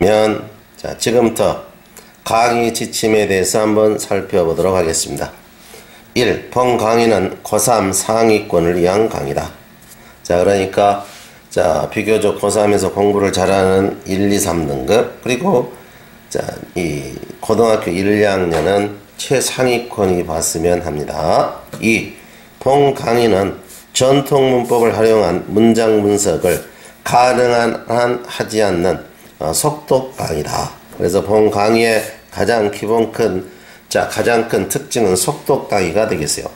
자, 지금부터 강의 지침에 대해서 한번 살펴보도록 하겠습니다. 1. 본 강의는 고3 상위권을 위한 강의다. 자, 그러니까 자, 비교적 고3에서 공부를 잘하는 1, 2, 3등급, 그리고 자, 이 고등학교 1, 2학년은 최상위권이 봤으면 합니다. 2. 본 강의는 전통 문법을 활용한 문장 분석을 가능한 한 하지 않는 속독 강의다. 그래서 본 강의의 가장 큰 특징은 속독 강의가 되겠어요.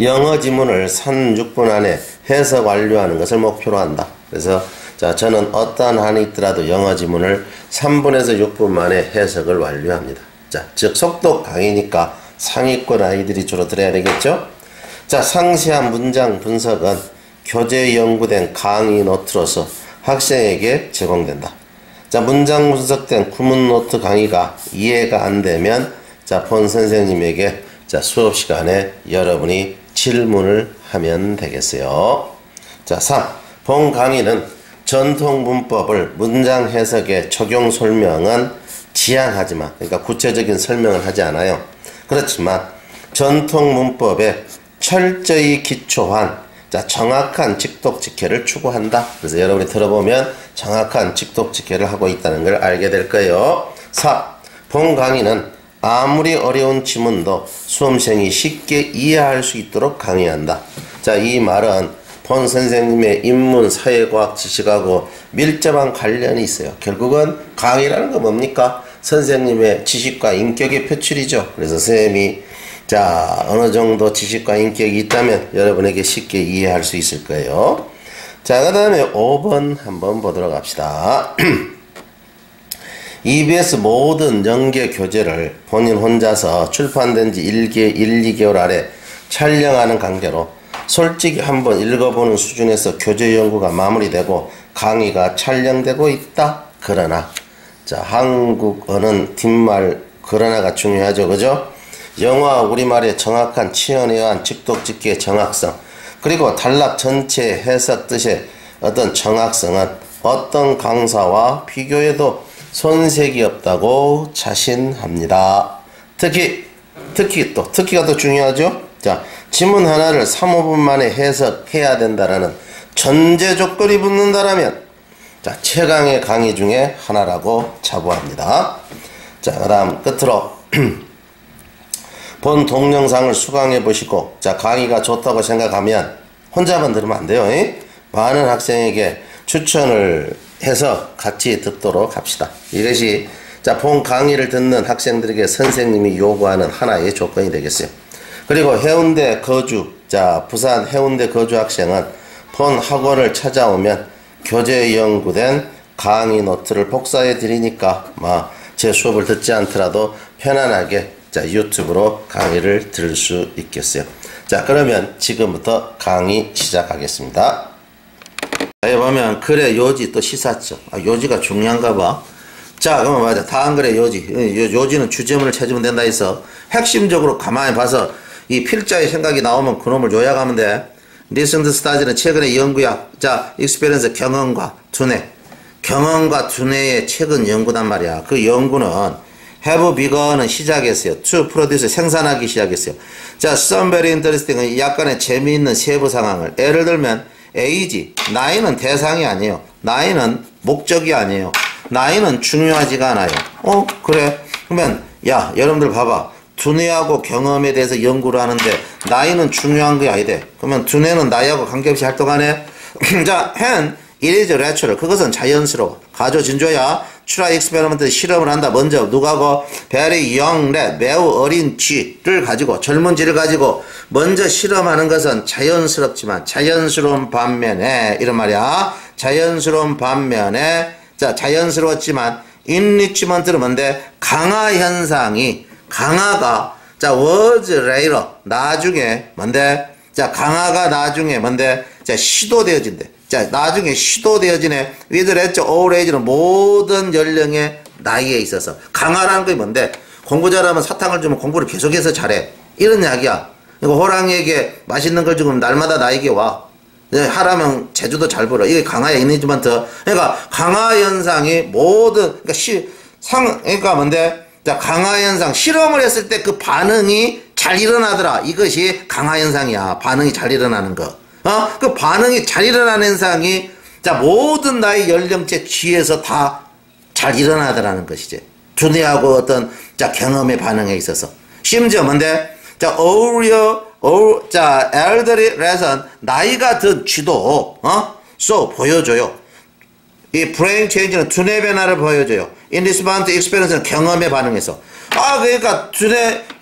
영어 지문을 36분 안에 해석 완료하는 것을 목표로 한다. 그래서 자, 저는 어떠한 한이 있더라도 영어 지문을 3분에서 6분 만에 해석을 완료합니다. 자, 즉 속독 강의니까 상위권 아이들이 주로 들어야 되겠죠? 자, 상세한 문장 분석은 교재에 연구된 강의 노트로서 학생에게 제공된다. 자, 문장 분석된 구문 노트 강의가 이해가 안 되면 자, 본 선생님에게 자, 수업 시간에 여러분이 질문을 하면 되겠어요. 자, 3. 본 강의는 전통 문법을 문장 해석에 적용 설명은 지향하지만, 그러니까 구체적인 설명을 하지 않아요. 그렇지만 전통 문법에 철저히 기초한 자, 정확한 직독직해를 추구한다. 그래서 여러분이 들어보면 정확한 직독직해를 하고 있다는 걸 알게 될 거예요. 4. 본 강의는 아무리 어려운 지문도 수험생이 쉽게 이해할 수 있도록 강의한다. 자, 이 말은 본 선생님의 인문 사회과학 지식하고 밀접한 관련이 있어요. 결국은 강의라는 건 뭡니까? 선생님의 지식과 인격의 표출이죠. 그래서 선생님이 자, 어느 정도 지식과 인격이 있다면 여러분에게 쉽게 이해할 수 있을 거예요. 자, 그 다음에 5번 한번 보도록 합시다. EBS 모든 연계 교재를 본인 혼자서 출판된 지 1, 2개월 아래 촬영하는 관계로 솔직히 한번 읽어보는 수준에서 교재 연구가 마무리되고 강의가 촬영되고 있다. 그러나 자, 한국어는 뒷말 그러나가 중요하죠. 그죠? 영어와 우리말의 정확한 치연에 의한 직독직기의 정확성, 그리고 단락 전체 해석 뜻의 어떤 정확성은 어떤 강사와 비교해도 손색이 없다고 자신합니다. 특히가 더 중요하죠. 자, 지문 하나를 3, 5분 만에 해석해야 된다라는 전제 조건이 붙는다라면 자, 최강의 강의 중에 하나라고 자부합니다. 자, 그 다음 끝으로 본 동영상을 수강해 보시고 자, 강의가 좋다고 생각하면 혼자만 들으면 안 돼요. 많은 학생에게 추천을 해서 같이 듣도록 합시다. 이것이 자, 본 강의를 듣는 학생들에게 선생님이 요구하는 하나의 조건이 되겠어요. 그리고 해운대 거주, 자, 부산 해운대 거주 학생은 본 학원을 찾아오면 교재에 연구된 강의 노트를 복사해 드리니까 제 수업을 듣지 않더라도 편안하게 자, 유튜브로 강의를 들을 수 있겠어요. 자, 그러면 지금부터 강의 시작하겠습니다. 자, 여기 보면 글의 요지 또 시사점. 요지가 중요한가 봐. 자, 그러면 맞아. 다음 글의 요지. 요지는 주제문을 찾으면 된다 해서 핵심적으로 가만히 봐서 이 필자의 생각이 나오면 그놈을 요약하면 돼. Listen to Study는 최근의 연구야. 자, experience 경험과 두뇌. 경험과 두뇌의 최근 연구단 말이야. 그 연구는 have begun은 시작했어요. to produce 생산하기 시작했어요. 자, some very interesting 약간의 재미있는 세부 상황을 예를 들면 age, 나이는 대상이 아니에요. 나이는 목적이 아니에요. 나이는 중요하지가 않아요. 그래. 그러면 야, 여러분들 봐봐. 두뇌하고 경험에 대해서 연구를 하는데 나이는 중요한 게 아니대. 그러면 두뇌는 나이하고 관계없이 활동하네. 자, and it is natural. 그것은 자연스러워. 가조 진조야. try experiment 실험을 한다. 먼저 누가고 very young rat 매우 어린 쥐를 가지고 젊은 쥐를 가지고 먼저 실험하는 것은 자연스럽지만 자연스러운 반면에 이런 말이야. 자연스러운 반면에 자, 자연스러웠지만 enrichment는 뭔데? 강화 현상이 강화가 자, was later 나중에 뭔데? 자, 강화가 나중에 뭔데? 자, 시도되어진대. 자, 나중에 시도되어지네. with at all age는 모든 연령의 나이에 있어서 강화라는 게 뭔데? 공부 잘하면 사탕을 주면 공부를 계속해서 잘해. 이런 이야기야. 이거 호랑이에게 맛있는 걸 주면 날마다 나에게 와. 하라면 제주도 잘 불어. 이게 강화 애니지먼트. 그러니까 강화 현상이 모든 그러니까 뭔데? 자, 강화 현상 실험을 했을 때 그 반응이 잘 일어나더라. 이것이 강화 현상이야. 반응이 잘 일어나는 거. 그 반응이 잘 일어나는 현상이 자 모든 나의 연령대 G에서 다 잘 일어나더라는 것이지. 두뇌하고 어떤 자 경험의 반응에 있어서. 심지어 뭔데? 자, 자, elderly reason, 나이가 든 쥐도, so, 보여줘요. 이 brain change는 두뇌 변화를 보여줘요. in response to experience는 경험에 반응해서. 그러니까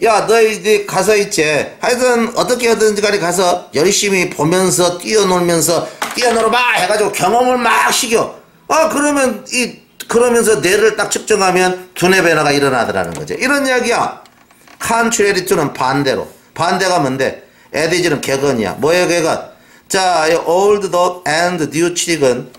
야, 너희 가서 있지. 하여튼, 어떻게 하든지 간에 가서 열심히 보면서, 뛰어놀아봐! 해가지고 경험을 막 시켜. 그러면서 뇌를 딱 측정하면 두뇌 변화가 일어나더라는 거지. 이런 이야기야. contrary to는 반대로. 반대가 뭔데? addition은 격언이야. 뭐예요, 격언? 자, old dog and new chicken.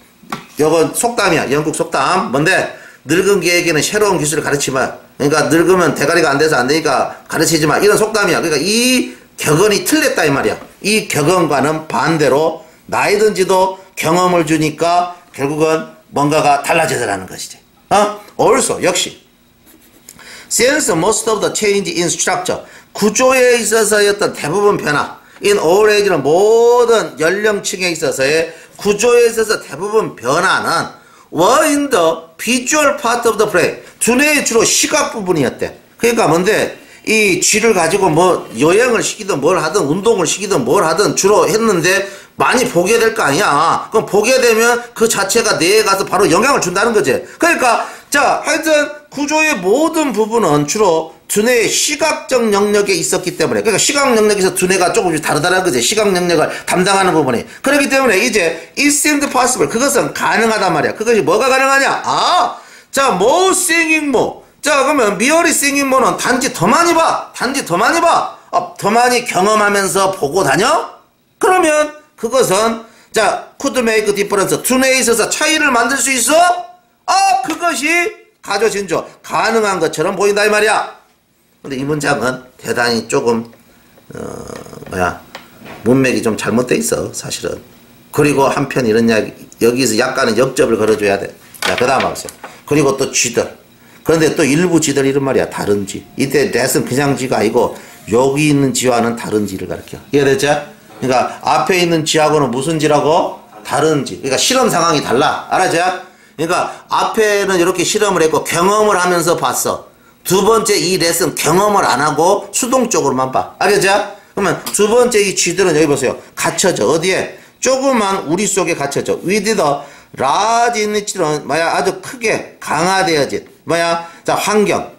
요건 속담이야. 영국 속담. 뭔데? 늙은 개에게는 새로운 기술을 가르치지 마. 그러니까 늙으면 대가리가 안 돼서 안 되니까 가르치지 마. 이런 속담이야. 그러니까 이 격언이 틀렸다 이 말이야. 이 격언과는 반대로 나이 든지도 경험을 주니까 결국은 뭔가가 달라지더라는 것이지. also 역시 since most of the change in structure 구조에 있어서의 어떤 대부분 변화 in all age는 모든 연령층에 있어서의 구조에 있어서 대부분 변화는 were in the visual part of the brain 두뇌의 주로 시각 부분이었대. 그러니까 뭔데 이 쥐를 가지고 뭐 여행을 시키든 뭘 하든 운동을 시키든 뭘 하든 주로 했는데 많이 보게 될 거 아니야. 그럼 보게 되면 그 자체가 뇌에 가서 바로 영향을 준다는 거지. 그러니까 자 하여튼 구조의 모든 부분은 주로 두뇌의 시각적 영역에 있었기 때문에 그러니까 시각 영역에서 두뇌가 조금씩 다르다는 거지. 시각 영역을 담당하는 부분이. 그렇기 때문에 이제 it seemed possible 그것은 가능하단 말이야. 그것이 뭐가 가능하냐? 자 more seeing more. 자 그러면 merely seeing more는 단지 더 많이 봐. 더 많이 경험하면서 보고 다녀? 그러면 그것은 자 could make difference 두뇌에 있어서 차이를 만들 수 있어? 그것이 가져진조 가능한 것처럼 보인다 이 말이야. 근데 이 문장은 대단히 조금 문맥이 좀 잘못돼 있어 사실은. 그리고 한편 이런 이야기 여기서 약간은 역접을 걸어줘야 돼. 자 그 다음 보세요. 그리고 또 쥐들. 그런데 또 일부 쥐들 이런 말이야. 다른 쥐. 이때 넷은 그냥 쥐가 아니고 여기 있는 쥐와는 다른 쥐를 가르쳐. 이해됐죠? 그러니까 앞에 있는 쥐하고는 무슨 쥐라고? 다른 쥐. 그러니까 실험 상황이 달라. 알았죠? 그러니까 앞에는 이렇게 실험을 했고 경험을 하면서 봤어. 두 번째 이 넷은 경험을 안 하고 수동적으로만 봐. 알겠죠? 그러면 두 번째 이 쥐들은 여기 보세요. 갇혀져. 어디에? 조그만 우리 속에 갇혀져. with the large niche는 아주 크게 강화되어진 자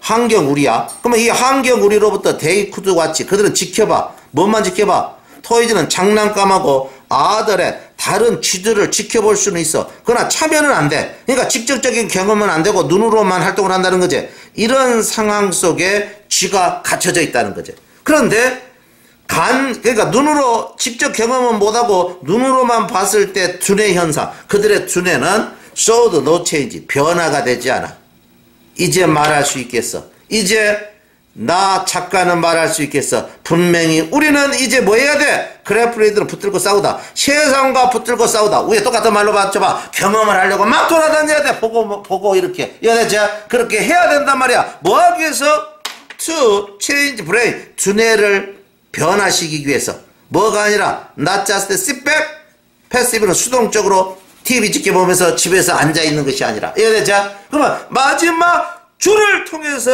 환경 우리야. 그러면 이 환경 우리로부터 they could watch 그들은 지켜봐. 뭔만 지켜봐? 토이즈는 장난감하고 아들의 다른 쥐들을 지켜볼 수는 있어. 그러나 참여는 안 돼. 그러니까 직접적인 경험은 안 되고 눈으로만 활동을 한다는 거지. 이런 상황 속에 쥐가 갇혀져 있다는 거지. 그런데 그러니까 눈으로 직접 경험은 못하고 눈으로만 봤을 때 두뇌 현상 그들의 두뇌는 showed no change 변화가 되지 않아. 이제 말할 수 있겠어. 이제 나 작가는 말할 수 있겠어. 분명히 우리는 이제 뭐 해야 돼? 그래프리드는 붙들고 싸우다. 세상과 붙들고 싸우다. 위에 똑같은 말로 맞춰봐. 경험을 하려고 막 돌아다녀야 돼. 보고 이렇게. 이해되죠? 그렇게 해야 된단 말이야. 뭐 하기 위해서? To change brain. 두뇌를 변화시키기 위해서. 뭐가 아니라 not just sit back. 패시브는 수동적으로 TV 지켜보면서 집에서 앉아있는 것이 아니라. 이해되죠? 그러면 마지막 줄을 통해서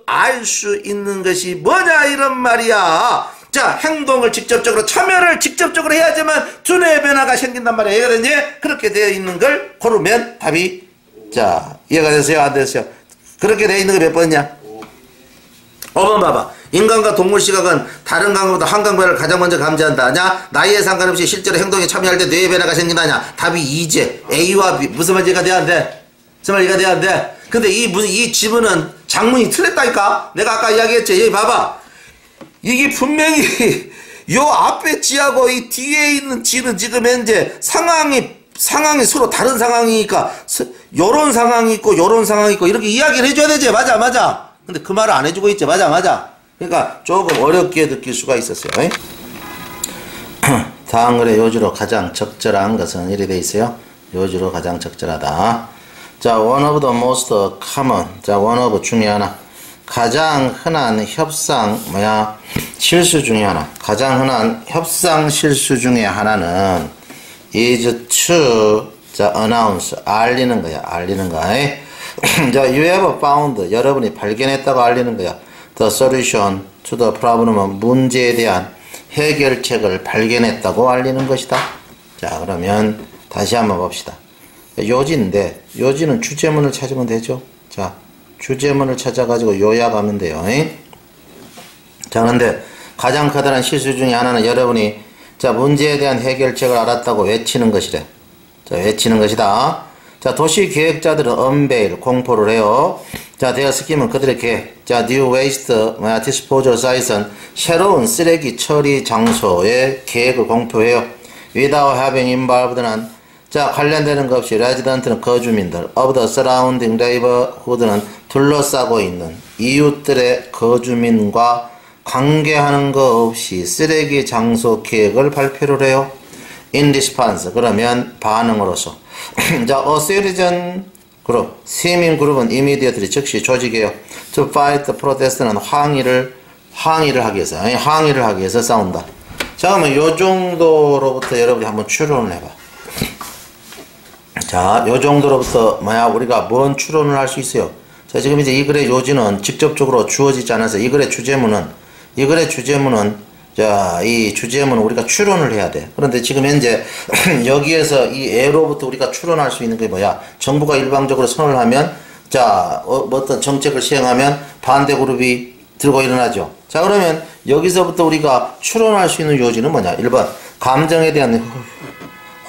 알 수 있는 것이 뭐냐 이런 말이야. 자 행동을 직접적으로 참여를 직접적으로 해야지만 두뇌의 변화가 생긴단 말이야. 이해가 되니? 그렇게 되어 있는 걸 고르면 답이 자 이해가 되세요? 안 되세요? 그렇게 되어 있는 거 몇 번이냐? 5번 봐봐. 인간과 동물 시각은 다른 감각보다 환경 변화를 가장 먼저 감지한다냐? 나이에 상관없이 실제로 행동에 참여할 때 뇌의 변화가 생긴다냐? 답이 2제 A와 B. 무슨 말인지가 돼야 안 돼? 무슨 말인지가 돼야 안 돼? 근데 이 지문은 장문이 틀렸다니까? 내가 아까 이야기했지? 여기 봐봐. 이게 분명히 요 앞에 지하고 이 뒤에 있는 지는 지금 현재 상황이 서로 다른 상황이니까 요런 상황이 있고 요런 상황이 있고 이렇게 이야기를 해줘야 되지. 맞아. 근데 그 말을 안 해주고 있지. 맞아. 그러니까 조금 어렵게 느낄 수가 있었어요. 다음 글의 요지로 가장 적절한 것은 이렇게 돼 있어요. 요지로 가장 적절하다. 자, one of the most common. 자, one of 중에 하나. 가장 흔한 협상 실수 중에 하나. 가장 흔한 협상 실수 중에 하나는 is to 자, announce 알리는 거야. 알리는 거야. 자, you have found 여러분이 발견했다고 알리는 거야. The solution to the problem은 문제에 대한 해결책을 발견했다고 알리는 것이다. 자, 그러면 다시 한번 봅시다. 요지인데 요지는 주제문을 찾으면 되죠. 자, 주제문을 찾아가지고 요약하면 돼요. 자, 그런데 가장 커다란 실수 중에 하나는 여러분이 자, 문제에 대한 해결책을 알았다고 외치는 것이래. 자, 외치는 것이다. 자, 도시 계획자들은 unveil 공포를 해요. 자, their scheme은 그들의 계획. 자, new waste disposal site은 새로운 쓰레기 처리 장소의 계획을 공표해요. without having involved는 자, 관련되는 것 없이 resident는 거주민들 of the surrounding neighborhood는 둘러싸고 있는 이웃들의 거주민과 관계하는 것 없이 쓰레기 장소 계획을 발표를 해요. in response 그러면 반응으로서 자, a citizen 그룹 시민 그룹은 immediately 즉시 조직이에요. to fight the protest는 항의를 하기 위해서 항의를 하기 위해서 싸운다. 자, 그러면 요 정도로부터 여러분이 한번 추론을 해봐. 자, 요 정도로부터 우리가 뭔 추론을 할 수 있어요? 자, 지금 이제 이 글의 요지는 직접적으로 주어지지 않아서 이 글의 주제문은 자, 이 주제문은 우리가 추론을 해야 돼. 그런데 지금 현재 여기에서 이 애로부터 우리가 추론할 수 있는 게 뭐야? 정부가 일방적으로 선언을 하면 자, 어떤 정책을 시행하면 반대 그룹이 들고 일어나죠. 자, 그러면 여기서부터 우리가 추론할 수 있는 요지는 뭐냐? 1번 감정에 대한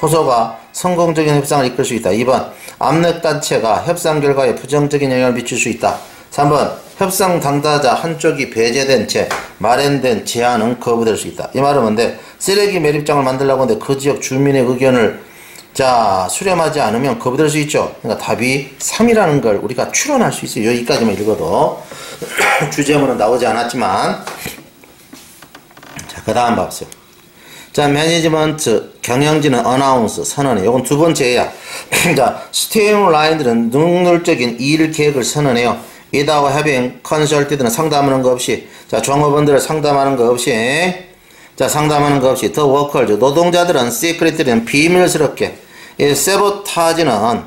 호소가 성공적인 협상을 이끌 수 있다. 2번 압력단체가 협상 결과에 부정적인 영향을 미칠 수 있다. 3번 협상 당사자 한쪽이 배제된 채 마련된 제안은 거부될 수 있다. 이 말은 뭔데? 쓰레기 매립장을 만들려고 하는데 그 지역 주민의 의견을 자, 수렴하지 않으면 거부될 수 있죠. 그러니까 답이 3이라는 걸 우리가 추론할 수 있어요. 여기까지만 읽어도 주제문은 나오지 않았지만 자, 그 다음 봐보세요. 자, 매니지먼트 경영진은 어나운스 선언해. 요건 두 번째야. 자, 스트림라인들은 능률적인 일 계획을 선언해요. without having consulted는 상담하는 거 없이 자, 종업원들을 상담하는 거 없이 자, 상담하는 거 없이 the workers 노동자들은 secretly는 비밀스럽게 세보타지는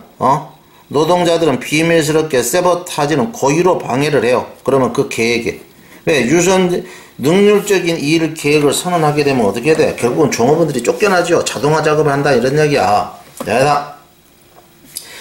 노동자들은 비밀스럽게 세보타지는 고의로 방해를 해요. 그러면 그 계획에 왜 유선 능률적인 일 계획을 선언하게 되면 어떻게 돼? 결국은 종업원들이 쫓겨나죠. 자동화 작업을 한다 이런 얘기야. 자,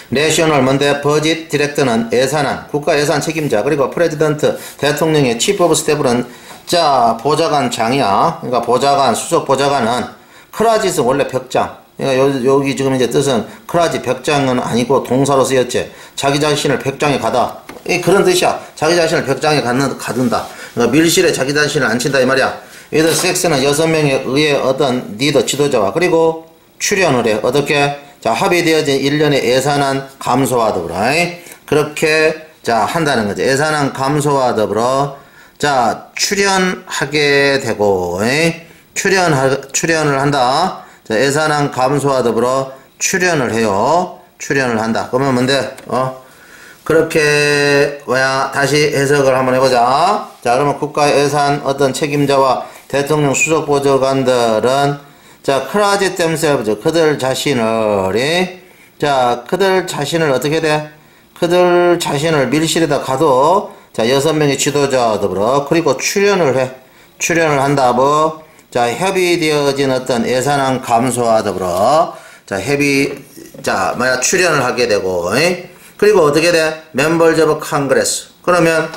내셔널 뭔데? 버짓 디렉터는 예산안 국가 예산 책임자 그리고 프레지던트 대통령의 치프 오브 스태프는 자, 보좌관장이야. 그러니까 보좌관 수석 보좌관은 크라짓은 원래 벽장. 그러니까 여기 지금 이제 뜻은 크라짓 벽장은 아니고 동사로 쓰였지. 자기 자신을 벽장에 가다. 그런 뜻이야. 자기 자신을 벽장에 가둔다. 그러니까 밀실에 자기 자신을 앉힌다 이 말이야. 이들 섹스는 6명에 의해 어떤 리더 지도자와 그리고 출연을 해. 어떻게? 자, 합의되어진 1년의 예산안 감소와 더불어 그렇게 자 한다는 거죠. 예산안 감소와 더불어 자 출연하게 되고 출연을 한다. 자, 예산안 감소와 더불어 출연을 해요. 출연을 한다. 그러면 뭔데? 그렇게 다시 해석을 한번 해보자. 자, 그러면 국가 예산 어떤 책임자와 대통령 수석 보좌관들은 자, 크라짓 themselves 그들 자신을 어떻게 돼? 그들 자신을 밀실에다 가도 자, 6명의 지도자와 더불어 그리고 출연을 해. 출연을 한다. 자, 협의되어진 어떤 예산안 감소와 더불어 자, 출연을 하게 되고 그리고 어떻게 돼? 멤버즈 오브 컨그레스. 그러면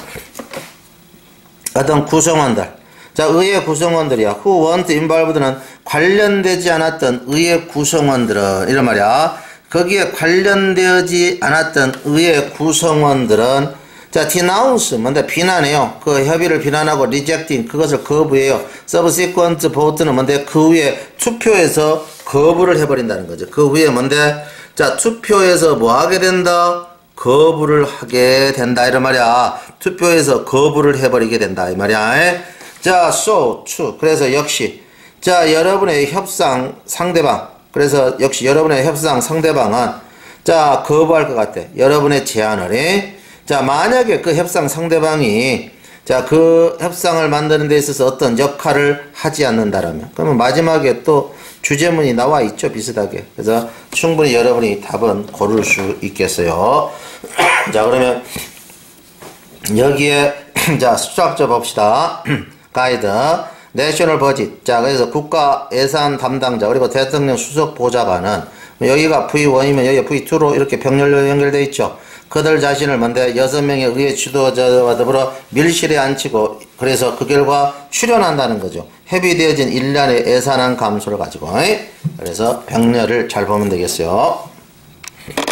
어떤 구성원들 자, 의회 구성원들이야. who want involved는 관련되지 않았던 의회 구성원들은 이런 말이야. 거기에 관련되지 않았던 의회 구성원들은 자, denounce 뭔데? 비난해요. 그 협의를 비난하고 rejecting 그것을 거부해요. subsequent vote는 뭔데? 그 후에 투표에서 거부를 해버린다는 거죠. 그 후에 뭔데? 자, 투표에서 뭐 하게 된다? 거부를 하게 된다 이런 말이야. 투표에서 거부를 해버리게 된다 이 말이야. 자, so, true. 그래서 역시 자, 여러분의 협상 상대방. 그래서 역시 여러분의 협상 상대방은 자, 거부할 것 같아. 여러분의 제안을. 자, 만약에 그 협상 상대방이 자, 그 협상을 만드는 데 있어서 어떤 역할을 하지 않는다라면 그러면 마지막에 또 주제문이 나와 있죠. 비슷하게. 그래서 충분히 여러분이 답은 고를 수 있겠어요. 자, 그러면 여기에 자, 수학적 봅시다. 가이드 내셔널 버짓. 자, 그래서 국가 예산 담당자 그리고 대통령 수석 보좌관은 여기가 V1이면 여기가 V2로 이렇게 병렬로 연결되어 있죠. 그들 자신을 먼저 6명의 의회 지도자와 더불어 밀실에 앉히고 그래서 그 결과 출연한다는 거죠. 협의되어진 1년의 예산안 감소를 가지고. 그래서 병렬을 잘 보면 되겠어요.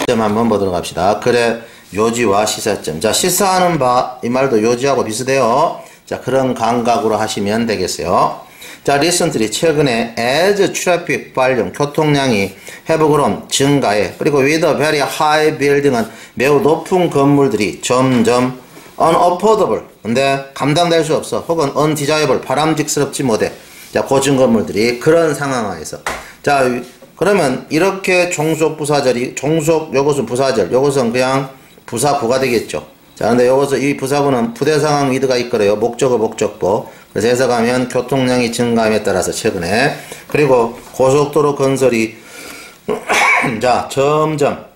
점 한번 보도록 합시다. 그래 요지와 시사점. 자, 시사하는 바 이 말도 요지하고 비슷해요. 자, 그런 감각으로 하시면 되겠어요. 자, 리센트리 최근에 as traffic 발령 교통량이 회복으로 증가해 그리고 with a very high building은 매우 높은 건물들이 점점 unaffordable 근데 감당될 수 없어 혹은 undesirable 바람직스럽지 못해. 자, 고층 건물들이 그런 상황하에서 자, 그러면 이렇게 종속 부사절이 종속 요것은 부사절 요것은 그냥 부사구가 되겠죠. 자, 근데 요것은 이 부사구는 부대상황 위드가 있거래요. 목적어 목적보. 그래서 해석하면 교통량이 증가함에 따라서 최근에 그리고 고속도로 건설이 자, 점점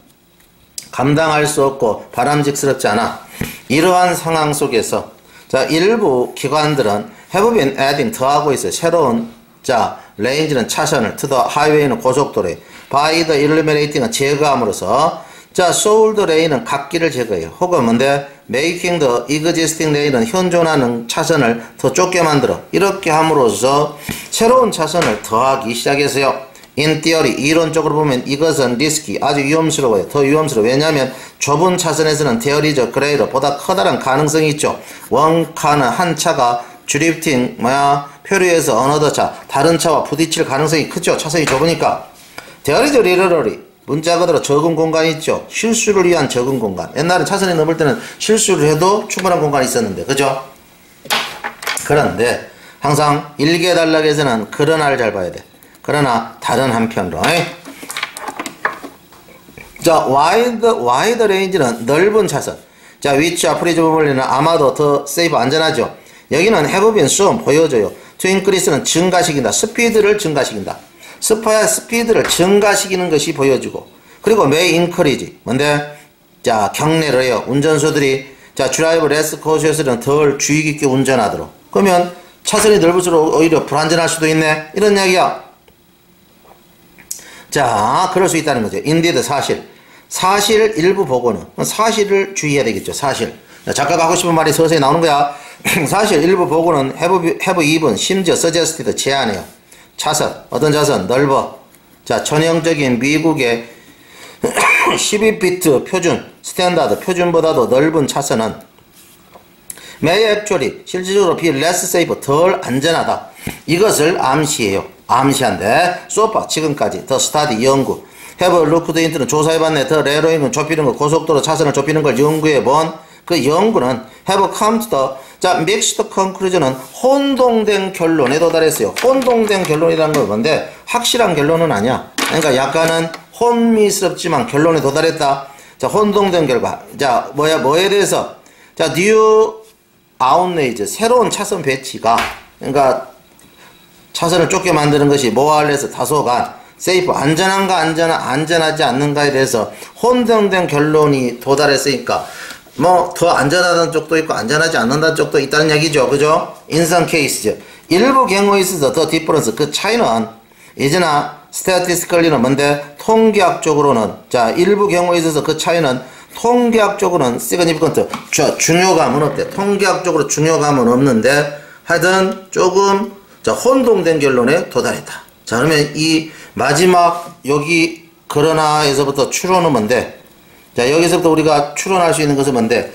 감당할 수 없고 바람직스럽지 않아. 이러한 상황 속에서 자, 일부 기관들은 have been adding 더하고 있어요. 새로운 자, 레인지는 차선을 to the highway는 고속도로에 by the eliminating은 제거함으로써 자, sold lane은 갓길을 제거해요. 혹은 뭔데 making the existing lane은 현존하는 차선을 더 좁게 만들어. 이렇게 함으로써 새로운 차선을 더하기 시작했어요. in theory 이론적으로 보면 이것은 리스키 아주 위험스러워요. 더 위험스러워. 왜냐하면 좁은 차선에서는 theory적 그레이로 보다 커다란 가능성이 있죠. 원카는 한 차가 드리프팅 표류해서 어너더 차 다른 차와 부딪힐 가능성이 크죠. 차선이 좁으니까. theory적 리러러리 문자 그대로 적은 공간이 있죠. 실수를 위한 적은 공간. 옛날에 차선에 넘을 때는 실수를 해도 충분한 공간이 있었는데 그죠? 그런데 항상 일개단락에서는 그러나를 잘 봐야 돼. 그러나 다른 한편으로 자, wide range는 넓은 차선. 자, 위치 앞으로 접어버리는 아마도 더 세이프 안전하죠. 여기는 have been shown 보여줘요. to increase는 증가시킨다. 스피드를 증가시킨다. 스피드를 증가시키는 것이 보여주고 그리고 may increase 뭔데 자, 경례를 해요. 운전수들이 자, drive less cautiously는 덜 주의 깊게 운전하도록. 그러면 차선이 넓을수록 오히려 불안전할 수도 있네. 이런 이야기야. 자, 그럴 수 있다는 거죠. indeed 사실 일부 보고는 사실을 주의해야 되겠죠. 사실. 작가가 하고 싶은 말이 서서히 나오는 거야. 사실 일부 보고는 have even 심지어 suggested 제안해요. 차선, 어떤 차선? 넓어. 자, 전형적인 미국의 12피트 표준, 스탠다드 표준보다도 넓은 차선은 may actually, 실질적으로 be less safe, 덜 안전하다. 이것을 암시해요. 암시한데, so far, 지금까지, the study, 연구. have looked into는 조사해봤네. the narrowing은 좁히는 거, 고속도로 차선을 좁히는 걸 연구해본 그 연구는 have come to the 자, mixed conclusion은 혼동된 결론에 도달했어요. 혼동된 결론이라는 건 뭔데? 확실한 결론은 아니야. 그러니까 약간은 혼미스럽지만 결론에 도달했다. 자, 혼동된 결과. 자, 뭐에 대해서? 자, new outlage, 새로운 차선 배치가, 그러니까 차선을 좁게 만드는 것이 모알레스 다소간, 세이프, 안전한가, 안전하지 않는가에 대해서 혼동된 결론이 도달했으니까, 뭐 더 안전하다는 쪽도 있고 안전하지 않는다는 쪽도 있다는 얘기죠. 그죠? In some cases 일부 경우에 있어서 더 디퍼런스 그 차이는 이제나 statistically는 뭔데 통계학적으로는 자 일부 경우에 있어서 그 차이는 통계학적으로는 significant 중요감은 없대. 통계학적으로 중요감은 없는데 하여튼 조금 자 혼동된 결론에 도달했다. 자 그러면 이 마지막 여기 그러나에서부터 추론은 뭔데? 자, 여기서부터 우리가 추론할 수 있는 것은 뭔데?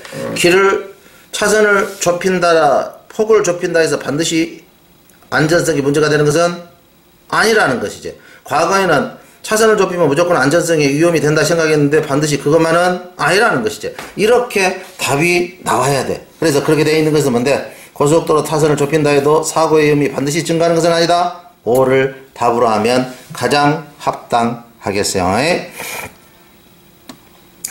차선을 좁힌다, 폭을 좁힌다 해서 반드시 안전성이 문제가 되는 것은 아니라는 것이지. 과거에는 차선을 좁히면 무조건 안전성에 위험이 된다 생각했는데 반드시 그것만은 아니라는 것이지. 이렇게 답이 나와야 돼. 그래서 그렇게 되어 있는 것은 뭔데? 고속도로 차선을 좁힌다 해도 사고의 위험이 반드시 증가하는 것은 아니다. 5를 답으로 하면 가장 합당하겠어요.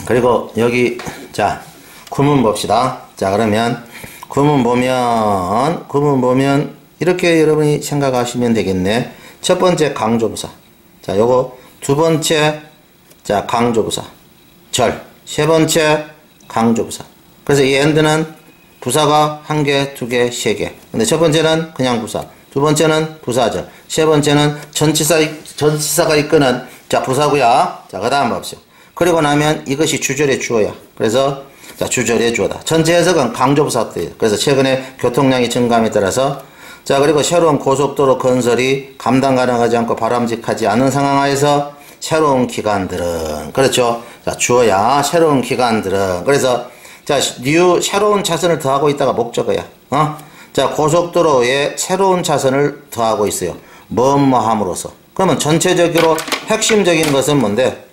그리고 여기 자 구문 봅시다. 자 그러면 구문 보면 이렇게 여러분이 생각하시면 되겠네. 첫 번째 강조부사. 자 요거 두 번째 자 강조부사 절. 세 번째 강조부사. 그래서 이 and는 부사가 한 개, 두 개, 세 개. 근데 첫 번째는 그냥 부사. 두 번째는 부사절. 세 번째는 전치사가 이끄는 자 부사고요. 자 그다음 봅시다. 그리고 나면 이것이 주절의 주어야. 그래서 자 주절의 주어다. 전체 해석은 강조부사 때예요. 그래서 최근에 교통량이 증감에 따라서 자 그리고 새로운 고속도로 건설이 감당 가능하지 않고 바람직하지 않은 상황하에서 새로운 기관들은 그렇죠. 자 주어야. 새로운 기관들은 그래서 자 새로운 차선을 더하고 있다가 목적어야. 자 고속도로에 새로운 차선을 더하고 있어요. 뭐뭐함으로써. 그러면 전체적으로 핵심적인 것은 뭔데?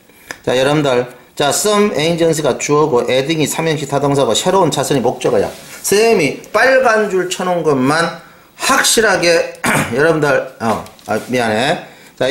자 여러분들 자 some agency가 주어고 adding이 삼형식 타동사고 새로운 차선이 목적어야. 쌤이 빨간 줄 쳐놓은 것만 확실하게 여러분들 미안해. 자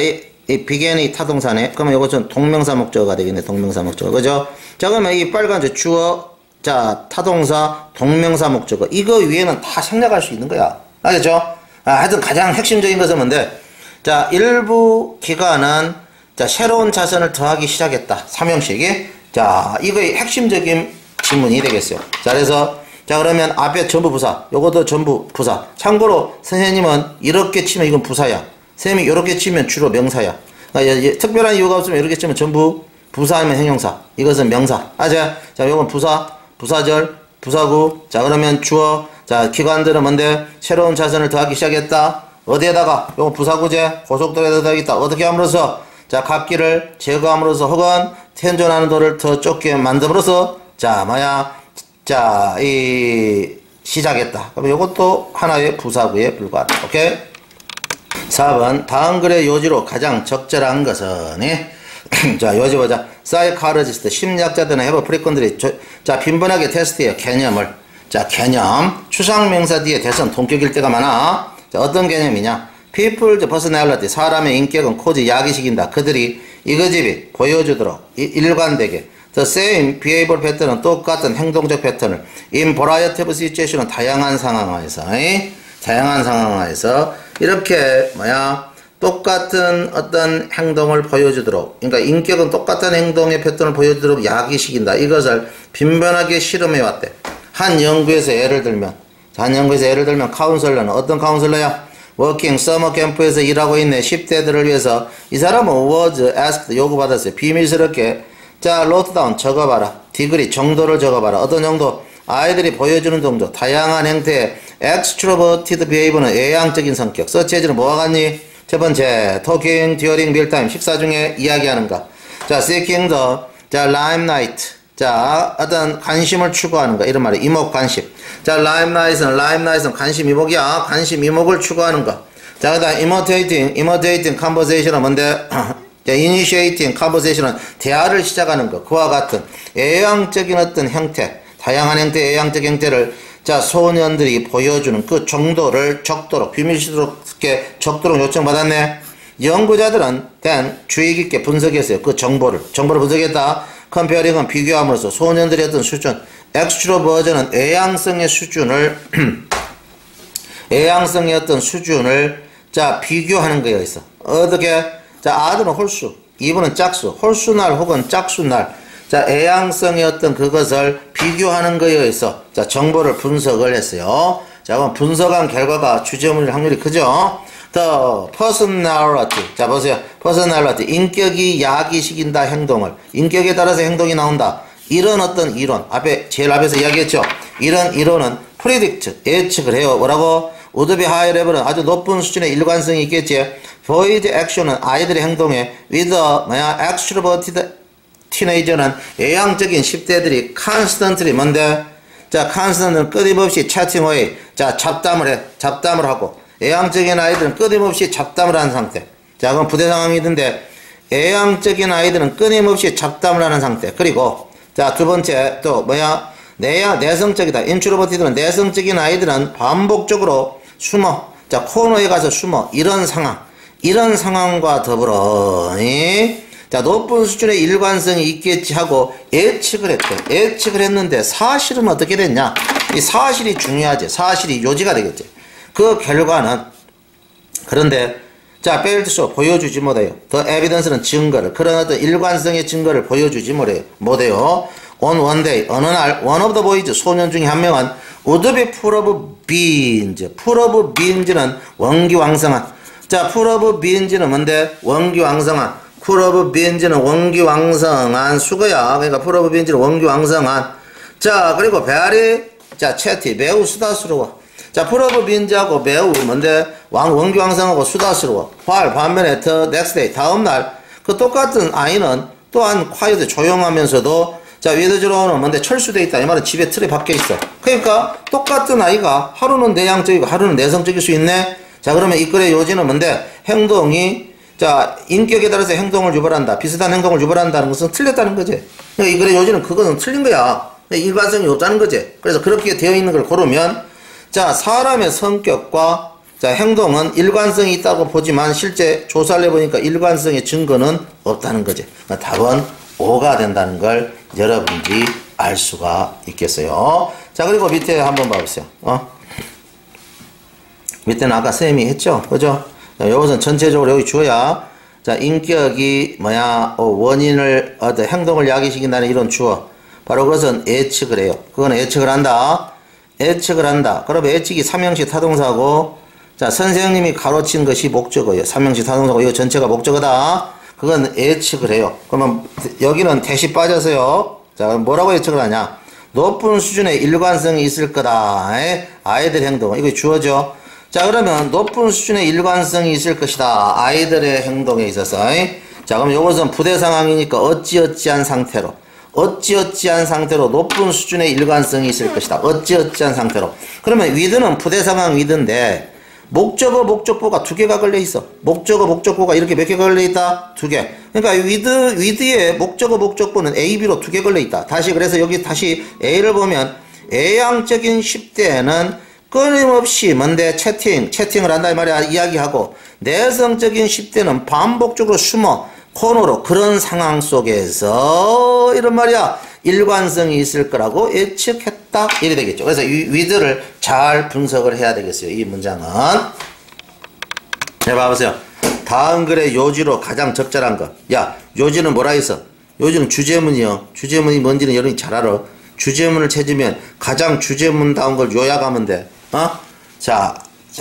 이 begin이 타동사네. 그러면 이것은 동명사 목적어가 되겠네. 동명사 목적어. 그죠? 자 그러면 이 빨간 줄 주어 자 타동사 동명사 목적어 이거 위에는 다 생략할 수 있는 거야. 알겠죠? 하여튼 가장 핵심적인 것은 뭔데? 자 일부 기관은 자 새로운 차선을 더하기 시작했다. 삼형식이. 자 이거의 핵심적인 지문이 되겠어요. 자 그래서 자 그러면 앞에 전부 부사 요것도 전부 부사. 참고로 선생님은 이렇게 치면 이건 부사야. 선생님이 이렇게 치면 주로 명사야. 그러니까 특별한 이유가 없으면 이렇게 치면 전부 부사하면 형용사. 이것은 명사. 자 요건 부사 부사절 부사구. 자 그러면 주어 자 기관들은 뭔데? 새로운 차선을 더하기 시작했다. 어디에다가? 요거 부사구제 고속도로에다 더하겠다. 어떻게 함으로써? 자 갓길을 제거함으로써 혹은 생존하는 도를 더 좁게 만듦으로써 자 뭐야 자 이 시작했다. 그럼 요것도 하나의 부사구에 불과하다. 오케이? 4번 다음 글의 요지로 가장 적절한 것은 자 요지 보자. 사이카르지스트 심리학자들은 해부 프리콘들이 자 빈번하게 테스트해요. 개념을. 자 개념 추상명사 뒤에 대선 동격일 때가 많아. 자 어떤 개념이냐? People's personality 사람의 인격은 코지 야기식인다. 그들이 이거집이 보여주도록 일관되게 The same behavior pattern은 똑같은 행동적 패턴을 in variety of situation은 다양한 상황하에서 이렇게 뭐야 똑같은 어떤 행동을 보여주도록 그러니까 인격은 똑같은 행동의 패턴을 보여주도록 야기시킨다. 이것을 빈번하게 실험해왔대. 한 연구에서 예를 들면 카운슬러는 어떤 카운슬러야? 워킹 서머 캠프에서 일하고 있는 10대들을 위해서 이 사람은 was asked 요구받았어요. 비밀스럽게 자 노트다운 적어봐라. 디그리 정도를 적어봐라. 어떤 정도? 아이들이 보여주는 정도. 다양한 형태의 extroverted behavior는 외향적인 성격. 서치해지는 뭐와 같니? 첫 번째, talking during mealtime. 식사 중에 이야기하는 거. 자, seeking the, 자, limelight. 자, 어떤 관심을 추구하는 거. 이런 말이에요. 이목 관심. 자, limelight은 관심 이목이야. 관심 이목을 추구하는 거. 자, 그 다음, imitating conversation은 뭔데? 자, initiating conversation은 대화를 시작하는 거. 그와 같은 외향적인 어떤 형태, 다양한 형태의 외향적 형태를 자, 소년들이 보여주는 그 정도를 적도록, 비밀스럽게 적도록 요청받았네. 연구자들은 주의 깊게 분석했어요. 그 정보를 분석했다. 컴페어링은 비교함으로써 소년들의 어떤 수준, 엑스트로버전은 외향성의 어떤 수준을 자, 비교하는 거에 있어. 어떻게? 자, 아들은 홀수, 이분은 짝수, 홀수날 혹은 짝수날. 자, 외향성의 어떤 그것을 비교하는 거에 의해서 자, 정보를 분석을 했어요. 자, 그럼 분석한 결과가 주제문일 확률이 크죠? The personality. 자, 보세요. personality. 인격이 야기시킨다, 행동을. 인격에 따라서 행동이 나온다. 이런 어떤 이론. 제일 앞에서 이야기했죠? 이런 이론은 predict. 예측을 해요. 뭐라고? would be high level은 아주 높은 수준의 일관성이 있겠지. void action은 아이들의 행동에 with extroverted 티네이저는 외향적인 10대들이 constantly 뭔데? 자, constant는 끊임없이 chatting away. 자, 잡담을 하고. 외향적인 아이들은 끊임없이 잡담을 하는 상태. 자, 그럼 부대 상황이 있는데, 외향적인 아이들은 끊임없이 잡담을 하는 상태. 그리고, 자, 두 번째, 또, 내성적이다. introverted는 내성적인 아이들은 반복적으로 숨어. 자, 코너에 가서 숨어. 이런 상황. 이런 상황과 더불어 자 높은 수준의 일관성이 있겠지 하고 예측을 했대. 예측을 했는데 사실은 어떻게 됐냐? 이 사실이 중요하지. 사실이 요지가 되겠지. 그 결과는 그런데 자 failed 보여주지 못해요. The evidence는 증거를 그런 어떤 일관성의 증거를 보여주지 못해요. On one day 어느 날 one of the boys 소년 중에 한 명은 would be full of beans. full of beans는 원기왕성한. 자 full of beans는 뭔데? 원기왕성한. full of beans는 원기왕성한 수거야. 그러니까 full of beans는 원기왕성한. 자 그리고 very 자 chatty 매우 수다스러워. 자 full of beans하고 매우 뭔데? 원기왕성하고 수다스러워. 반면에 the next day 다음날 그 똑같은 아이는 또한 quiet 조용하면서도 자 위드즈로우는 뭔데? 철수돼 있다. 이 말은 집에 틀에 박혀 있어. 그러니까 똑같은 아이가 하루는 내향적이고 하루는 내성적일 수 있네. 자 그러면 이 글의 요지는 뭔데? 행동이 자 인격에 따라서 행동을 유발한다. 비슷한 행동을 유발한다는 것은 틀렸다는 거지. 그러니까 이 글의 요지는 그것은 틀린 거야. 일관성이 없다는 거지. 그래서 그렇게 되어 있는 걸 고르면 자 사람의 성격과 자 행동은 일관성이 있다고 보지만 실제 조사를 해보니까 일관성의 증거는 없다는 거지. 그러니까 답은 5가 된다는 걸 여러분들이 알 수가 있겠어요. 자 그리고 밑에 한번 봐보세요. 밑에는 아까 쌤이 했죠. 그죠? 요것은 전체적으로 여기 주어야 자 인격이 뭐야 원인을 어떤 행동을 야기시킨다는 이런 주어 바로 그것은 예측을 해요. 그거는 예측을 한다. 예측을 한다. 그러면 예측이 삼형식 타동사고 자 선생님이 가로친 것이 목적어예요. 삼형식 타동사고 이거 전체가 목적어다. 그건 예측을 해요. 그러면 여기는 대시 빠져서요. 자 뭐라고 예측을 하냐? 높은 수준의 일관성이 있을 거다. 아이들 행동 이거 주어죠. 자 그러면 높은 수준의 일관성이 있을 것이다. 아이들의 행동에 있어서. 자 그럼 이것은 부대 상황이니까 어찌어찌한 상태로 높은 수준의 일관성이 있을 것이다. 어찌어찌한 상태로. 그러면 with는 부대 상황 with인데 목적어 목적보가 두 개가 걸려 있어. 목적어 목적보가 이렇게 몇 개가 걸려 있다? 두 개. 그러니까 with의 목적어 목적보는 A, B로 두 개 걸려 있다. 다시 그래서 여기 다시 A를 보면 외향적인 10대는 끊임없이 뭔데 채팅을 한다 이 말이야. 이야기하고 내성적인 10대는 반복적으로 숨어 코너로 그런 상황 속에서 이런 말이야 일관성이 있을 거라고 예측했다 이래 되겠죠. 그래서 이 with를 잘 분석을 해야 되겠어요. 이 문장은 자 봐보세요. 다음 글의 요지로 가장 적절한 거. 야 요지는 뭐라 했어? 요지는 주제문이요. 주제문이 뭔지는 여러분이 잘 알아. 주제문을 찾으면 가장 주제문다운 걸 요약하면 돼. 자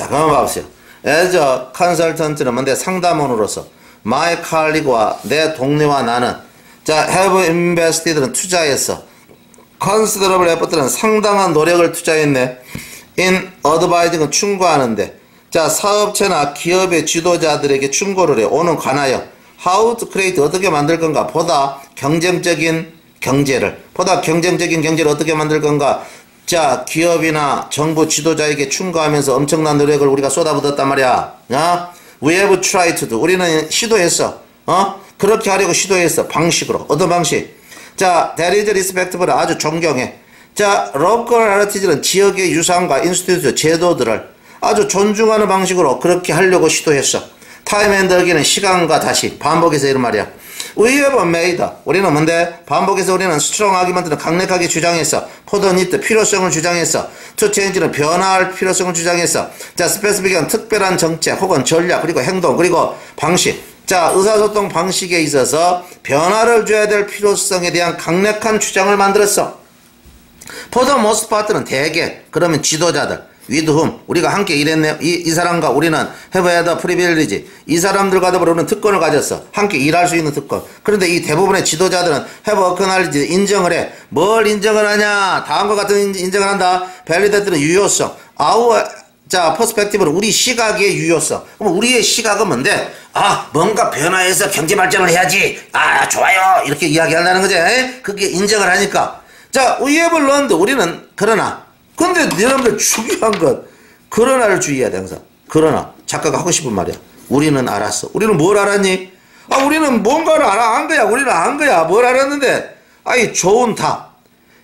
그럼 봐보세요. as a consultant는 뭔데? 상담원으로서 my colleague와 내 동료와 나는 자 have invested는 투자했어. considerable effort는 상당한 노력을 투자했네. in advising은 충고하는데 자 사업체나 기업의 지도자들에게 충고를 해. 오는 관하여 how to create 어떻게 만들 건가 보다 경쟁적인 경제를 어떻게 만들 건가 자 기업이나 정부 지도자에게 충고하면서 엄청난 노력을 우리가 쏟아붓었단 말이야. We have tried to do. 우리는 시도했어. 그렇게 하려고 시도했어. 방식으로. 어떤 방식? 자, there is respectable. 아주 존경해. 자, local authorities는 지역의 유산과 인스티튜트, 제도들을 아주 존중하는 방식으로 그렇게 하려고 시도했어. time and again은 시간과 다시 반복해서 이런 말이야. We have made. 우리는 뭔데? 반복해서 우리는 strong하게 만드는 강력하게 주장했어. for the need, 필요성을 주장했어. to change는 변화할 필요성을 주장했어. 자, specific은 특별한 정책 혹은 전략 그리고 행동 그리고 방식. 자, 의사소통 방식에 있어서 변화를 줘야 될 필요성에 대한 강력한 주장을 만들었어. for the most part는 대개 그러면 지도자들 with whom 우리가 함께 일했네. 이 사람과 우리는 have had a privilege. 이 사람들과도 우리는 특권을 가졌어. 함께 일할 수 있는 특권. 그런데 이 대부분의 지도자들은 have acknowledged 인정을 해. 뭘 인정을 하냐? 다음과 같은 인정을 한다. validate는 유효성. our 자 perspective는 우리 시각의 유효성. 그럼 우리의 시각은 뭔데? 뭔가 변화해서 경제 발전을 해야지. 좋아요. 이렇게 이야기한다는 거지. 그게 인정을 하니까. 자, we have learned 우리는 그러나 근데 여러분들 중요한 건 그러나를 주의해야 돼 항상. 그러나 작가가 하고 싶은 말이야. 우리는 알았어. 우리는 뭘 알았니? 우리는 뭔가를 안 거야. 우리는 안 거야. 뭘 알았는데? 좋은 답.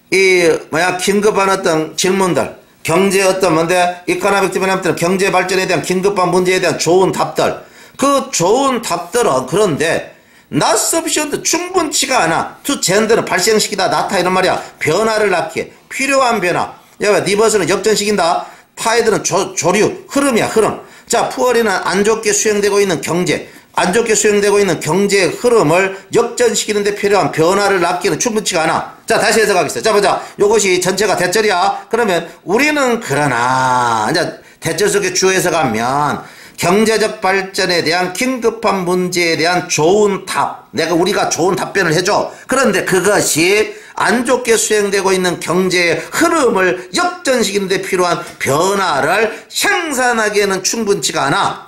긴급한 어떤 질문들. 경제 어떤 뭔데? 이코노믹 디벨롭먼트 경제 발전에 대한 긴급한 문제에 대한 좋은 답들. 그 좋은 답들은 그런데 not sufficient 충분치가 않아. to gender는 발생시키다 나타 이런 말이야. 변화를 낳기에 필요한 변화. 야, 리버스는 역전시킨다. 타이드는 조류 흐름이야 흐름. 자, 푸어리는 안 좋게 수행되고 있는 경제. 안 좋게 수행되고 있는 경제의 흐름을 역전시키는데 필요한 변화를 낳기는 충분치가 않아. 자, 다시 해석하겠습니다. 자, 보자. 요것이 전체가 대절이야. 그러면 우리는 그러나 이제 대절 속에 주어 해석하면 경제적 발전에 대한 긴급한 문제에 대한 좋은 답. 우리가 좋은 답변을 해줘. 그런데 그것이 안 좋게 수행되고 있는 경제의 흐름을 역전시키는 데 필요한 변화를 생산하기에는 충분치가 않아.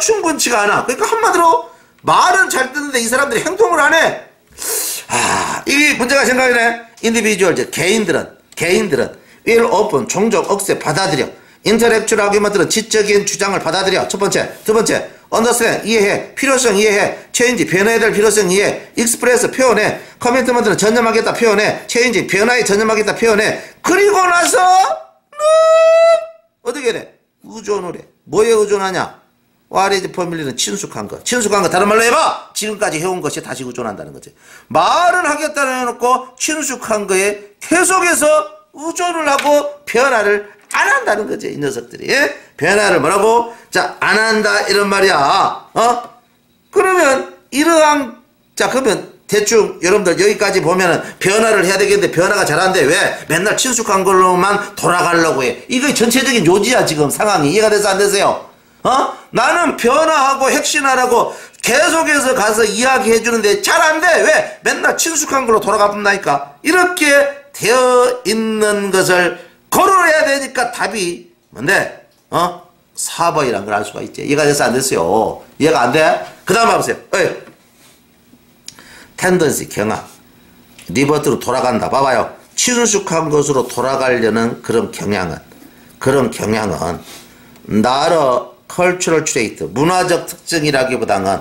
충분치가 않아. 그러니까 한마디로 말은 잘 듣는데 이 사람들이 행동을 안 해. 이게 문제가 생각이네. 인디비주얼, 개인들은 will open, 종종 억세 받아들여. 인터렉츄얼 아규먼트는 지적인 주장을 받아들여. 첫 번째. 두 번째, understand, 이해해. 필요성 이해해. change, 변화해야 될 필요성 이해해. express, 표현해. 커미트먼트는 전념하겠다 표현해. change, 변화에 전념하겠다 표현해. 그리고 나서 어떻게 해? 의존을 해. 뭐에 의존하냐? what is familiar는 친숙한 거. 친숙한 거 다른 말로 해봐. 지금까지 해온 것이 다시 의존한다는 거지. 말은 하겠다는 해놓고 친숙한 거에 계속해서 의존을 하고 변화를 안 한다는 거지, 이 녀석들이. 변화를 뭐라고? 자, 안 한다 이런 말이야. 그러면 이러한, 자, 그러면 대충 여러분들 여기까지 보면은 변화를 해야 되겠는데 변화가 잘 안 돼. 왜? 맨날 친숙한 걸로만 돌아가려고 해. 이거 전체적인 요지야 지금 상황이. 이해가 돼서 안 되세요? 나는 변화하고 혁신하라고 계속해서 가서 이야기해 주는데 잘 안 돼. 왜? 맨날 친숙한 걸로 돌아가 본다니까. 이렇게 되어 있는 것을 거론해야 되니까 답이 뭔데? 4번이란 걸 알 수가 있지. 이해가 돼서 안 됐어요. 이해가 안 돼? 그 다음 봐보세요. 텐던시, 경향. 리버트로 돌아간다. 봐봐요. 친숙한 것으로 돌아가려는 그런 경향은 나로 컬처럴 트레이트, 문화적 특징이라기보다는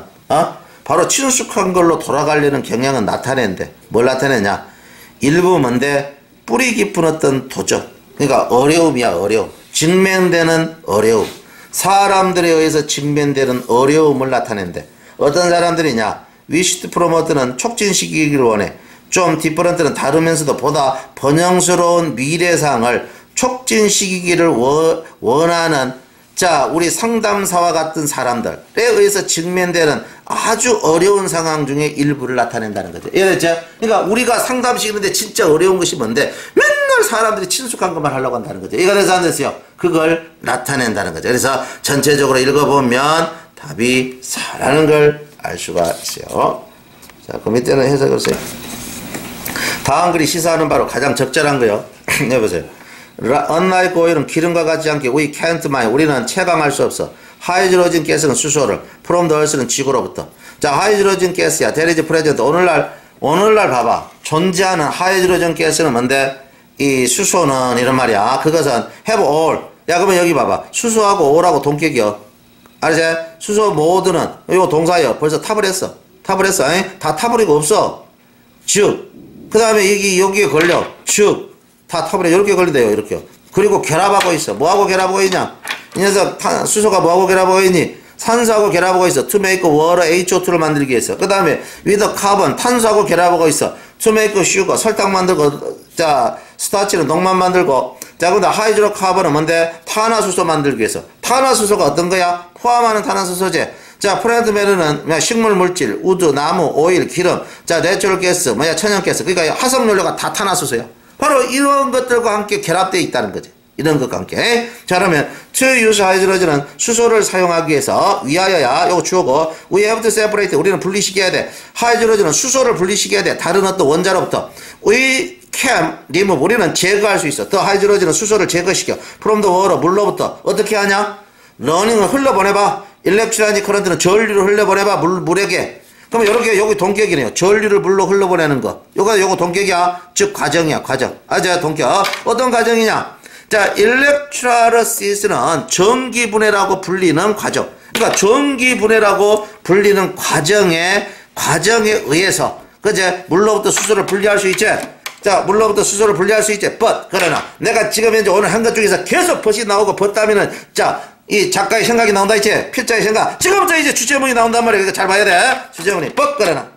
바로 친숙한 걸로 돌아가려는 경향은 나타내는데 뭘 나타내냐? 일부 뭔데? 뿌리 깊은 어떤 도전, 그러니까 어려움이야. 어려움, 직면되는 어려움, 사람들에 의해서 직면되는 어려움을 나타낸대. 어떤 사람들이냐? 위시트 프로모트는 촉진시키기를 원해. 좀 디퍼런트는 다르면서도 보다 번영스러운 미래상을 촉진시키기를 원하는, 자, 우리 상담사와 같은 사람들에 의해서 직면되는 아주 어려운 상황 중에 일부를 나타낸다는 거죠. 이해됐죠? 그러니까 우리가 상담시키는데 진짜 어려운 것이 뭔데? 맨날 사람들이 친숙한 것만 하려고 한다는 거죠. 이해가 돼서 안 됐어요? 그걸 나타낸다는 거죠. 그래서 전체적으로 읽어보면 답이 4라는 걸 알 수가 있어요. 자, 그 밑에는 해석을 써요. 다음 글이 시사하는 바로 가장 적절한 거요. 해보세요. unlike oil은 기름과 같지 않게 we can't mine, 우리는 채광할 수 없어. 하이드로진 가스는 수소를, from the earth는 지구로부터. 자, 하이드로진 가스야. there is present. 오늘날 봐봐. 존재하는 하이드로진 가스는 뭔데? 이 수소는 이런 말이야. 그것은 have all. 야, 그러면 여기 봐봐. 수소하고 all하고 동격이요. 알지? 수소 모두는 이거 동사요. 벌써 탑을 했어. 다 타버리고 없어. 즉, 그 다음에 여기에 걸려. 즉, 다 타버려. 이렇게 걸린대요. 이렇게. 그리고 결합하고 있어. 뭐하고 결합하고 있냐? 이 녀석 수소가 뭐하고 결합하고 있니? 산소하고 결합하고 있어. to make water HO2를 만들기 위해서. 그 다음에 with carbon 탄소하고 결합하고 있어. to make sugar 설탕 만들고, 자, 스타치는 녹만 만들고. 자, 근데 하이드로카본은 뭔데? 탄화수소 만들기 위해서. 탄화수소가 어떤 거야? 포함하는 탄화수소제. 자, 플랜트 메르는 식물 물질, 우드, 나무, 오일, 기름. 자, 내추럴 가스, 천연가스. 그러니까 화석연료가 다 탄화수소야. 바로 이런 것들과 함께 결합되어 있다는 거지. 이런 것과 함께. 자, 그러면 to use hydrogen은 수소를 사용하기 위해서 위하여야 요거 주어고 we have to separate, 우리는 분리시켜야 돼. 하이드로전은 수소를 분리시켜야 돼. 다른 어떤 원자로부터. we can remove, 우리는 제거할 수 있어. 더 하이드로전은 수소를 제거시켜. from the water, 물로부터. 어떻게 하냐? 러닝을 흘러보내봐. 일렉트라니 커런트는 전류를 흘려보내봐. 물에게. 그러면 이렇게 여기 동격이네요. 전류를 물로 흘러보내는 거. 요거 동격이야. 즉 과정이야. 과정. 자, 동격. 어떤 과정이냐? 자, 일렉트라르시스는 전기분해라고 불리는 과정. 그러니까 전기분해라고 불리는 과정에 의해서, 그제 물로부터 수소를 분리할 수 있지. 자, 물로부터 수소를 분리할 수 있지. but 그러나 내가 지금 현재 오늘 한 것 중에서 계속 벗이 나오고 벗다면은, 자, 이 작가의 생각이 나온다 있지? 필자의 생각. 지금부터 이제 주제문이 나온단 말이야. 이거 잘 봐야 돼. 주제문이 뻑 걸어놔.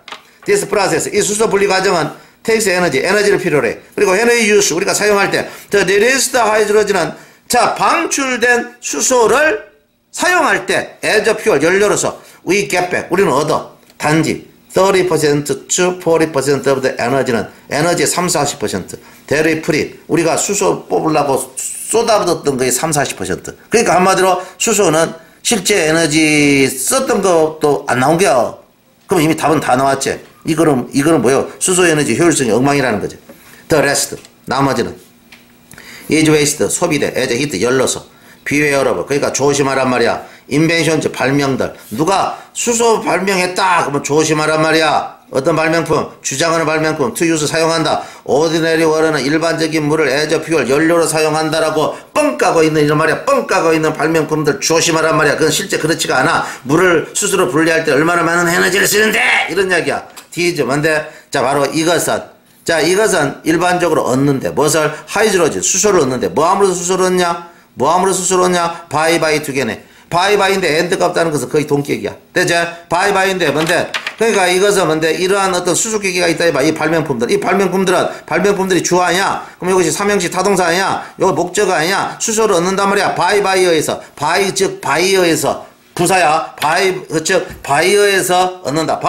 This process. 이 수소 분리 과정은 takes energy. 에너지를 필요로 해. 그리고 energy use. 우리가 사용할 때 the released hydrogen은 자, 방출된 수소를 사용할 때 as a fuel. 연료로서 we get back. 우리는 얻어. 단지 30% to 40% of the energy는 에너지의 30-40%. 대리 프리. 우리가 수소 뽑으려고 쏟아붓었던 거의 30-40%. 그러니까 한마디로 수소는 실제 에너지 썼던 것도 안 나온 거야. 그럼 이미 답은 다 나왔지. 이거는 뭐예요? 수소 에너지 효율성이 엉망이라는 거죠. The rest. 나머지는 is waste. 소비돼. as heat. 열로서. beware. 그러니까 조심하란 말이야. 인벤션즈. 발명들. 누가 수소 발명했다. 그러면 조심하란 말이야. 어떤 발명품? 주장하는 발명품. to use. 사용한다. ordinary water는 일반적인 물을 as a fuel. 연료로 사용한다라고 뻥 까고 있는 이런 말이야. 뻥 까고 있는 발명품들 조심하란 말이야. 그건 실제 그렇지가 않아. 물을 수소로 분리할 때 얼마나 많은 에너지를 쓰는데 이런 이야기야. 디즈 뭔데? 자, 바로 이것은 일반적으로 얻는데 무엇을? 하이드로진. 수소를 얻는데 뭐함으로 수소를 얻냐? 바이 두 개네. 바이인데 엔드가 없다는 것은 거의 동격이야. 대체 바이인데 뭔데? 그러니까 이것은 뭔데? 이러한 어떤 수수께끼가 있다 해봐. 이 발명품들이 주어 아니야? 그럼 이것이 삼형식 타동사 아니야? 이거 목적어 아니야? 수소를 얻는단 말이야. 바이어에서. 즉 바이어에서. 부사야. 즉 바이어에서 얻는다.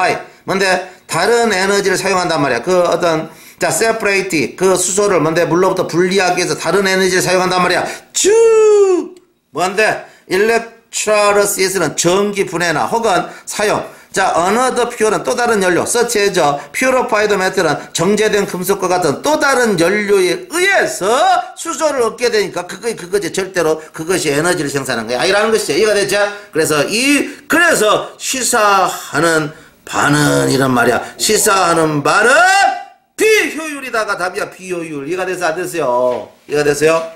뭔데? 다른 에너지를 사용한단 말이야. 그 어떤 자, separate. 그 수소를 뭔데? 물로부터 분리하기 위해서 다른 에너지를 사용한단 말이야. 뭔데? electrolysis 전기 분해나 혹은 사용. 자, another fuel은 또 다른 연료. such as purified metal은 정제된 금속과 같은 또 다른 연료에 의해서 수소를 얻게 되니까 그거지. 절대로 그것이 에너지를 생산하는 거야. 이라는 것이죠. 이해가 됐죠? 그래서 시사하는 바는 이런 말이야. 시사하는 바는 비효율이다가 답이야. 비효율. 이해가 됐어? 안 됐어요? 이해가 됐어요?